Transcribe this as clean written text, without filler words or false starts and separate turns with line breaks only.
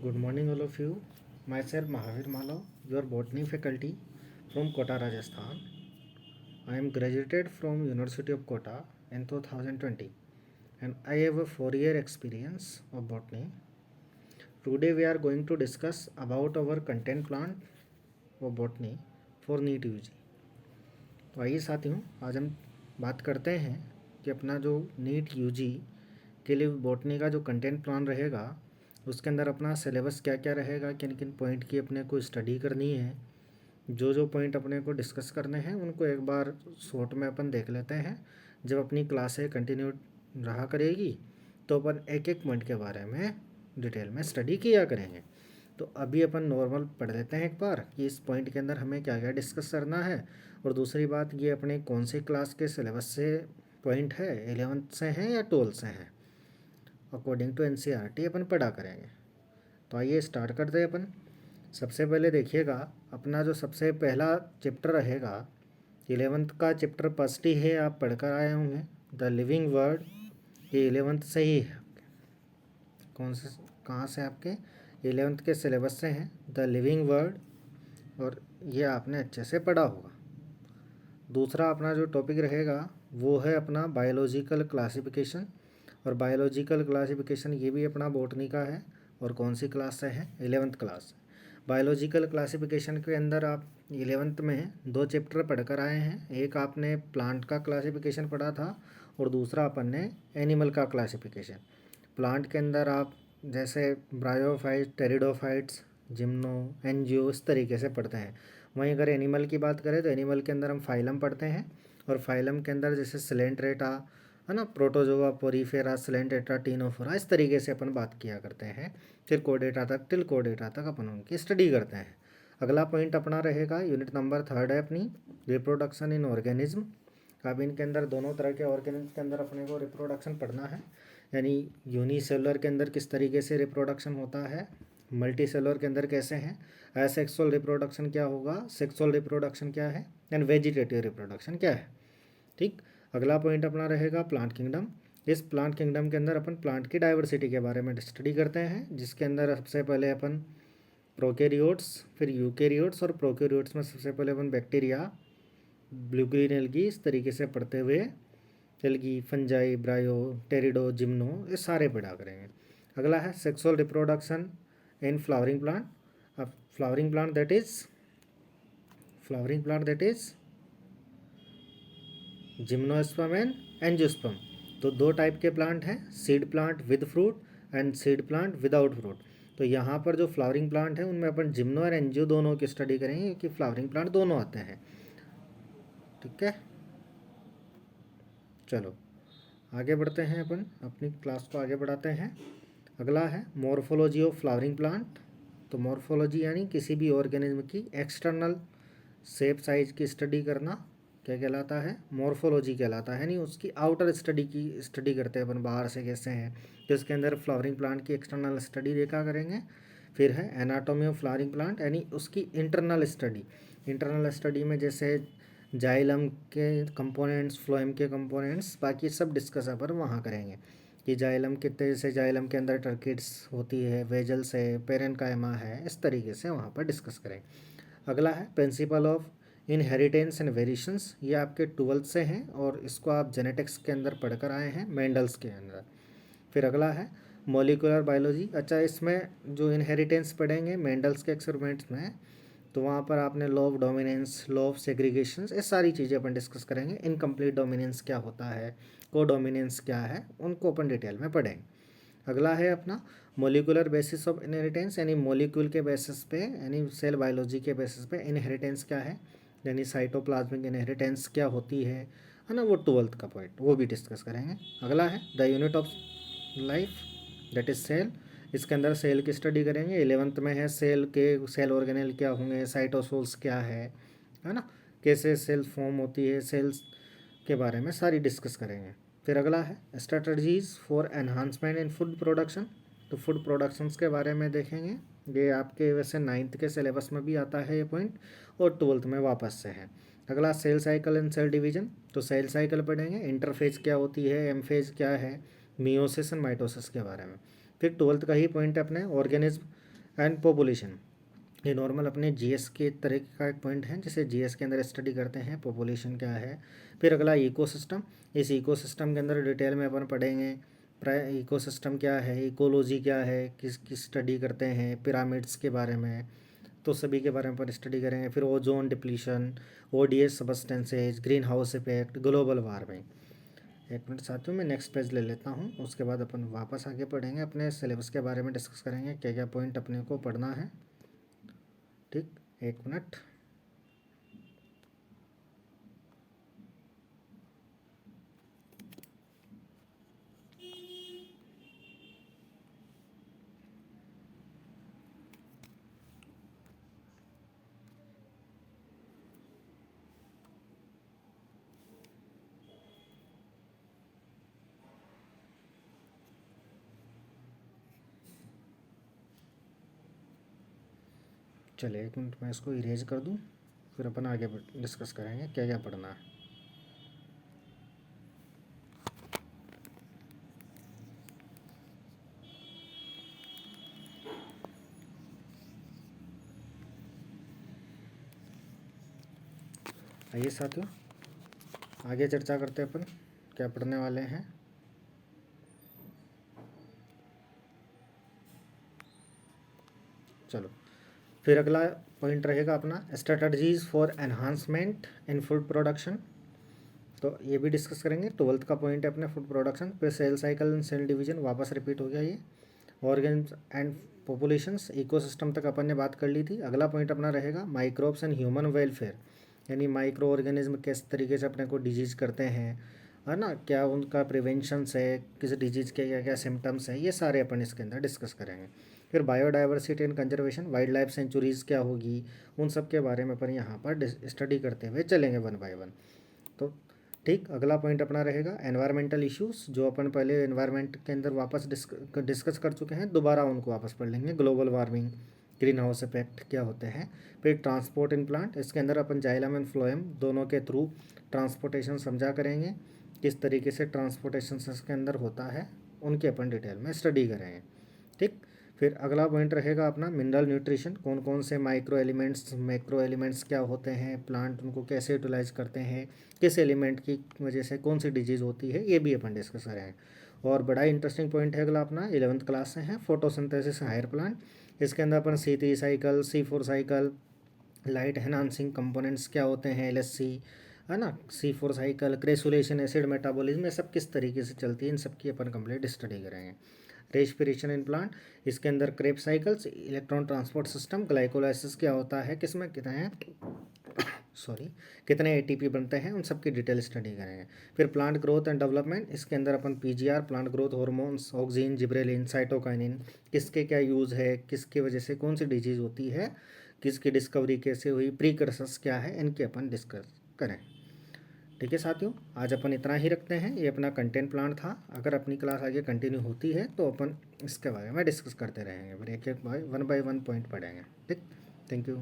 Good morning, all of you. Myself Mahavir Malav, your botany faculty from Kota, Rajasthan. I am graduated from University of Kota in 2020 and I have a 4-year experience of botany. Today we are going to discuss about our content plant of botany for NEET UG. तो आइए साथियों, आज हम बात करते हैं कि अपना जो नीट यूजी के लिए बॉटनी का जो कंटेंट प्लान रहेगा उसके अंदर अपना सिलेबस क्या क्या रहेगा, किन किन पॉइंट की अपने को स्टडी करनी है, जो पॉइंट अपने को डिस्कस करने हैं उनको एक बार शॉर्ट में अपन देख लेते हैं। जब अपनी क्लासें कंटिन्यू रहा करेगी तो अपन एक एक पॉइंट के बारे में डिटेल में स्टडी किया करेंगे। तो अभी अपन नॉर्मल पढ़ लेते हैं एक बार कि इस पॉइंट के अंदर हमें क्या क्या डिस्कस करना है, और दूसरी बात ये अपने कौन से क्लास के सिलेबस से पॉइंट है, 11th से हैं या 12th से हैं, अकॉर्डिंग टू NCERT अपन पढ़ा करेंगे। तो आइए स्टार्ट करते हैं अपन। सबसे पहले देखिएगा अपना जो सबसे पहला चैप्टर रहेगा 11th का चैप्टर फर्स्ट ही है, आप पढ़कर आए होंगे, द लिविंग वर्ड। ये 11th से ही है। कौन से कहाँ से आपके 11th के सिलेबस से हैं द लिविंग वर्ड, और ये आपने अच्छे से पढ़ा होगा। दूसरा अपना जो टॉपिक रहेगा वो है अपना बायोलॉजिकल क्लासिफिकेशन, और बायोलॉजिकल क्लासिफिकेशन ये भी अपना बॉटनी का है, और कौन सी क्लास से है, 11th क्लास। बायोलॉजिकल क्लासिफिकेशन के अंदर आप 11th में 2 चैप्टर पढ़कर आए हैं। एक आपने प्लांट का क्लासिफिकेशन पढ़ा था और दूसरा अपन ने एनिमल का क्लासिफिकेशन। प्लांट के अंदर आप जैसे ब्रायोफाइट, टेरिडोफाइट्स, जिम्नो, एंजियो इस तरीके से पढ़ते हैं। वहीं अगर एनिमल की बात करें तो एनिमल के अंदर हम फाइलम पढ़ते हैं, और फाइलम के अंदर जैसे सिलेंट्रेटा है ना, प्रोटोजोआ, पोरीफेरा, सिलेंट्रेटा, टीनोफोरा, इस तरीके से अपन बात किया करते हैं। फिर कोडेटा तक, टिल कोडेटा तक अपन उनकी स्टडी करते हैं। अगला पॉइंट अपना रहेगा यूनिट नंबर 3 है अपनी, रिप्रोडक्शन इन ऑर्गेनिज्म। अब इनके अंदर दोनों तरह के ऑर्गेनिज्म के अंदर अपने को रिप्रोडक्शन पढ़ना है, यानी यूनिसेलुलर के अंदर किस तरीके से रिप्रोडक्शन होता है, मल्टी सेलुलर के अंदर कैसे हैं, एसेक्सुअल रिप्रोडक्शन क्या होगा, सेक्सुअल रिप्रोडक्शन क्या है, एंड वेजिटेटिव रिप्रोडक्शन क्या है। ठीक। अगला पॉइंट अपना रहेगा प्लांट किंगडम। इस प्लांट किंगडम के अंदर अपन प्लांट की डाइवर्सिटी के बारे में स्टडी करते हैं, जिसके अंदर सबसे पहले अपन प्रोकैरियोट्स, फिर यूकैरियोट्स, और प्रोकैरियोट्स में सबसे पहले अपन बैक्टीरिया, ब्लू ग्रीन एल्गी इस तरीके से पढ़ते हुए algae, fungi, bryo, pterido, gymno ये सारे पढ़ा करेंगे। अगला है sexual reproduction in flowering plant. अब flowering plant that is gymnosperm and angiosperm. तो 2 टाइप के प्लांट हैं, seed plant with fruit and seed plant without fruit. तो यहाँ पर जो फ्लावरिंग प्लांट है उनमें अपन जिम्नो और एंजियो दोनों की स्टडी करेंगे, क्योंकि फ्लावरिंग प्लांट दोनों आते हैं। ठीक है, चलो आगे बढ़ते हैं, अपन अपनी क्लास को आगे बढ़ाते हैं। अगला है मॉर्फोलॉजी ऑफ फ्लावरिंग प्लांट। तो मॉर्फोलॉजी यानी किसी भी ऑर्गेनिज्म की एक्सटर्नल शेप साइज की स्टडी करना क्या कहलाता है, मॉर्फोलॉजी कहलाता है। नहीं, उसकी आउटर स्टडी की स्टडी करते हैं अपन, बाहर से कैसे हैं, जिसके अंदर फ्लावरिंग प्लांट की एक्सटर्नल स्टडी देखा करेंगे। फिर है एनाटॉमी ऑफ फ्लावरिंग प्लांट, यानी उसकी इंटरनल स्टडी। इंटरनल स्टडी में जैसे जाइलम के कंपोनेंट्स, फ्लोएम के कंपोनेंट्स, बाकी सब डिस्कस अपन वहाँ करेंगे कि जाइलम कितने, जैसे जाइलम के अंदर टर्किड्स होती है, वेजल्स है, पेरेनकाइमा है, इस तरीके से वहाँ पर डिस्कस करेंगे। अगला है principle of inheritance and variations. ये आपके 12th से हैं और इसको आप जेनेटिक्स के अंदर पढ़कर आए हैं, मेंडल्स के अंदर। फिर अगला है मॉलिक्यूलर बायोलॉजी। अच्छा, इसमें जो इनहेरिटेंस पढ़ेंगे मेंडल्स के एक्सपेरिमेंट्स में, तो वहाँ पर आपने law of dominance, law of segregation, ये सारी चीज़ें अपन डिस्कस करेंगे। इनकम्प्लीट डोमिनेंस क्या होता है, को डोमिनेंस क्या है, उनको अपन डिटेल में पढ़ेंगे। अगला है अपना मोलिकुलर बेसिस ऑफ इनहेरिटेंस, यानी मोलिक्यूल के बेसिस पे, यानी सेल बायोलॉजी के बेसिस पे इनहेरिटेंस क्या है, यानी साइटोप्लाज्मिक इनहेरिटेंस क्या होती है ना, वो 12th का पॉइंट वो भी डिस्कस करेंगे। अगला है the unit of life that is cell. इसके अंदर सेल की स्टडी करेंगे। 11th में है सेल के, सेल ऑर्गेनेल क्या होंगे, साइटोसोल्स क्या है ना, कैसे सेल फॉर्म होती है, सेल्स के बारे में सारी डिस्कस करेंगे। फिर अगला है strategies for enhancement in food production. तो फूड प्रोडक्शंस के बारे में देखेंगे। ये आपके वैसे 9th के सिलेबस में भी आता है ये पॉइंट, और 12th में वापस से है। अगला cell cycle and cell division. तो सेल साइकिल पढ़ेंगे, इंटरफेज क्या होती है, एमफेज क्या है, मियोसिस एंड माइटोसिस के बारे में। फिर 12th का ही पॉइंट अपने ऑर्गेनिज्म एंड पॉपुलेशन। ये नॉर्मल अपने जीएस के तरह का एक पॉइंट है, जैसे जीएस के अंदर स्टडी करते हैं पॉपुलेशन क्या है। फिर अगला इकोसिस्टम। इस इकोसिस्टम के अंदर डिटेल में अपन पढ़ेंगे इकोसिस्टम क्या है, इकोलॉजी क्या है, किस स्टडी करते हैं, पिरामिड्स के बारे में, तो सभी के बारे में अपन स्टडी करेंगे। फिर ozone depletion, ODS substances, green house effect, global warming. एक मिनट साथियों, मैं नेक्स्ट पेज ले लेता हूँ, उसके बाद अपन वापस आगे पढ़ेंगे, अपने सिलेबस के बारे में डिस्कस करेंगे, क्या क्या पॉइंट अपने को पढ़ना है। ठीक, एक मिनट। चलिए एक मिनट, मैं इसको इरेज कर दूँ, फिर अपन आगे डिस्कस करेंगे क्या क्या पढ़ना है। आइए साथियों, आगे चर्चा करते हैं अपन क्या पढ़ने वाले हैं। चलो, फिर अगला पॉइंट रहेगा अपना strategies for enhancement in food production, तो ये भी डिस्कस करेंगे। 12th का पॉइंट है अपने फूड प्रोडक्शन। फिर cell cycle and cell division, वापस रिपीट हो गया ये। ऑर्गेन्स एंड पॉपुलेशंस, इकोसिस्टम तक अपन ने बात कर ली थी। अगला पॉइंट अपना रहेगा माइक्रोब्स एंड ह्यूमन वेलफेयर, यानी माइक्रो ऑर्गेनिज्म किस तरीके से अपने को डिजीज़ करते हैं, है ना, क्या उनका प्रिवेंशंस है, किस डिजीज़ के क्या क्या सिम्टम्स हैं, ये सारे अपन इसके अंदर डिस्कस करेंगे। फिर biodiversity and conservation, wild life centuries क्या होगी, उन सब के बारे में अपन यहाँ पर स्टडी करते हुए चलेंगे वन बाय वन। तो ठीक, अगला पॉइंट अपना रहेगा एनवायरमेंटल इश्यूज, जो अपन पहले एनवायरमेंट के अंदर वापस डिस्कस कर चुके हैं, दोबारा उनको वापस पढ़ लेंगे। Global warming, green house effect क्या होते हैं। फिर ट्रांसपोर्ट इन प्लांट, इसके अंदर अपन जाइलम एंड फ्लोएम दोनों के थ्रू ट्रांसपोर्टेशन समझा करेंगे, किस तरीके से ट्रांसपोर्टेशन इसके अंदर होता है, उनके अपन डिटेल में स्टडी करेंगे। ठीक, फिर अगला पॉइंट रहेगा अपना मिनरल न्यूट्रिशन, कौन कौन से माइक्रो एलिमेंट्स, मैक्रो एलिमेंट्स क्या होते हैं, प्लांट उनको कैसे यूटिलाइज करते हैं, किस एलिमेंट की वजह से कौन सी डिजीज़ होती है, ये भी अपन डिस्कस करेंगे। और बड़ा इंटरेस्टिंग पॉइंट है अगला अपना 11th क्लास से है, फोटोसिंथेसिस हायर प्लांट। इसके अंदर अपन C3 cycle, C4 cycle, light enhancing components क्या होते हैं, LHC, है ना, C4 साइकिल, क्रेसुलेशन, एसिड मेटाबॉलिज्म, ये सब किस तरीके से चलती है, इन सब की अपन कंप्लीट स्टडी करेंगे। रेस्पिरेशन इन प्लांट, इसके अंदर Krebs cycles, electron transport system, glycolysis क्या होता है, किसमें कितने ATP बनते हैं, उन सब की डिटेल स्टडी करेंगे। फिर प्लांट ग्रोथ एंड डेवलपमेंट, इसके अंदर अपन PGR, plant growth hormones, oxygen, gibberellin, cytokinin, किसके क्या यूज़ है, किसकी वजह से कौन सी डिजीज़ होती है, किसकी डिस्कवरी कैसे हुई, प्रीकर्सर्स क्या है, इनके अपन डिस्कस करें। ठीक है साथियों, आज अपन इतना ही रखते हैं, ये अपना कंटेंट प्लान था। अगर अपनी क्लास आगे कंटिन्यू होती है तो अपन इसके बारे में डिस्कस करते रहेंगे, फिर एक एक वन बाय वन पॉइंट पढ़ेंगे। ठीक, थैंक यू।